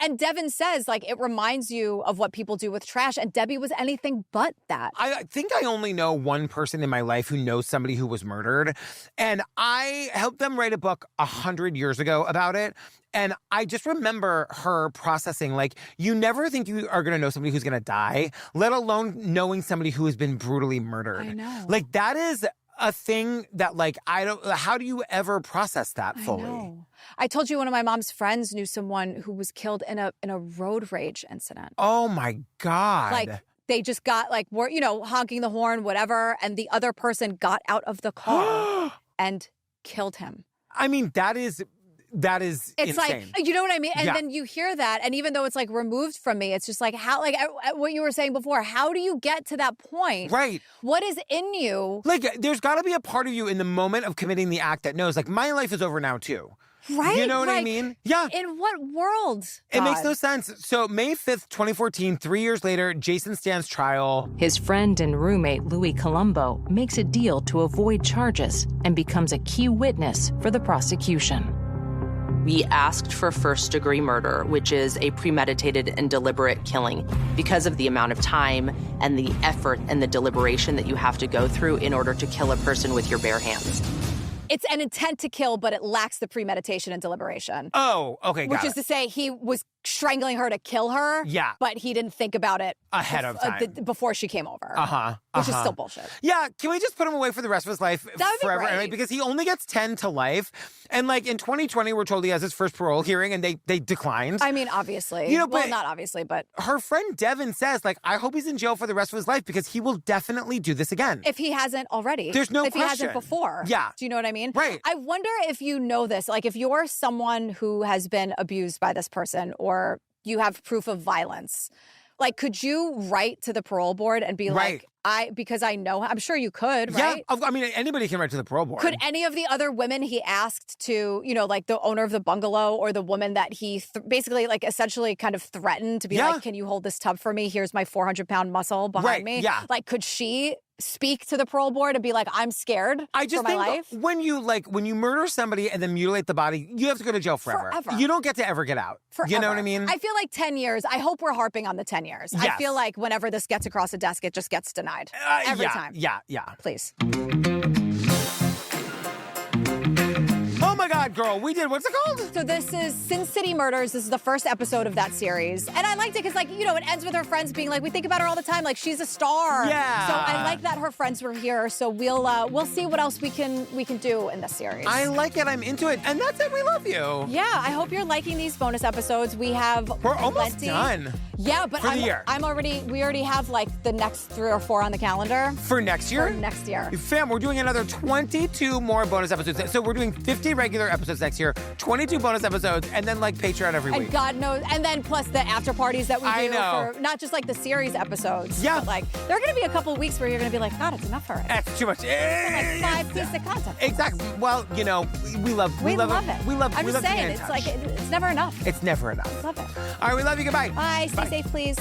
B: And Devin says, it reminds you of what people do with trash. And Debbie was anything but that.
A: I think I only know one person in my life who knows somebody who was murdered. And I helped them write a book 100 years ago about it. And I just remember her processing, you never think you are going to know somebody who's going to die, let alone knowing somebody who has been brutally murdered.
B: I know.
A: That is a thing that how do you ever process that fully?
B: I know. I told you one of my mom's friends knew someone who was killed in a road rage incident.
A: Oh my God.
B: They just got were, honking the horn, whatever. And the other person got out of the car and killed him.
A: I mean, that is
B: it's
A: insane.
B: You know what I mean? And then you hear that, and even though it's removed from me, it's just how, what you were saying before, how do you get to that point?
A: Right.
B: What is in you?
A: There's got to be a part of you in the moment of committing the act that knows, my life is over now too.
B: Right?
A: You know what I mean? Yeah.
B: In what world?
A: It makes no sense. So May 5th, 2014, 3 years later, Jason stands trial.
J: His friend and roommate, Louis Colombo, makes a deal to avoid charges and becomes a key witness for the prosecution.
F: We asked for first-degree murder, which is a premeditated and deliberate killing, because of the amount of time and the effort and the deliberation that you have to go through in order to kill a person with your bare hands.
B: It's an intent to kill, but it lacks the premeditation and deliberation.
A: Oh, okay, got
B: Which is to say he was strangling her to kill her.
A: Yeah.
B: But he didn't think about it
A: ahead of time.
B: Before she came over. Which is still bullshit.
A: Yeah, can we just put him away for the rest of his life forever?
B: Be great.
A: Right? Because he only gets 10 to life. And like in 2020, we're told he has his first parole hearing and they declined.
B: I mean, obviously. Well, not obviously, but...
A: Her friend Devin says, like, I hope he's in jail for the rest of his life because he will definitely do this again.
B: If he hasn't already.
A: There's no question.
B: If he hasn't before.
A: Yeah.
B: Do you know what I mean?
A: Right.
B: I wonder if you know this. Like, if you're someone who has been abused by this person or you have proof of violence, like, could you write to the parole board and be like, because I know, I'm sure you could, right?
A: Yeah, I mean, anybody can write to the parole board.
B: Could any of the other women he asked to, like the owner of the bungalow or the woman that he basically, like, essentially kind of threatened to be like, can you hold this tub for me? Here's my 400-pound muscle behind me.
A: Yeah.
B: Like, could she speak to the parole board and be like, I'm scared for my life?
A: When you murder somebody and then mutilate the body, you have to go to jail forever. You don't get to ever get out.
B: Forever.
A: You know what I mean?
B: I feel like 10 years. I hope we're harping on the 10 years.
A: Yes.
B: I feel like whenever this gets across a desk, it just gets denied. Every time.
A: Yeah.
B: Please.
A: Oh my God, girl, we did, what's it called?
B: So this is Sin City Murders. This is the first episode of that series. And I liked it because, like, it ends with her friends being like, we think about her all the time, like, she's a star.
A: Yeah.
B: So I like that her friends were here. So we'll see what else we can do in this series.
A: I like it, I'm into it. And that's it, we love you.
B: Yeah, I hope you're liking these bonus episodes. We're
A: almost done.
B: Yeah, but
A: for the year.
B: we already have like the next 3 or 4 on the calendar.
A: For next year?
B: For next year.
A: Fam, we're doing another 22 more bonus episodes. So we're doing 50 regular episodes next year, 22 bonus episodes, and then like Patreon every week.
B: And God knows, and then plus the after parties that we do for not just like the series episodes.
A: Yeah.
B: But like there are gonna be a couple of weeks where you're gonna be like, God, it's enough already.
A: That's too much.
B: Like 5 pieces of content.
A: Exactly. Well, we love it. We love
B: I'm just saying,
A: it's
B: like it's never enough.
A: It's never enough.
B: Love it.
A: All right, we love you. Goodbye.
B: Bye. Stay safe, please.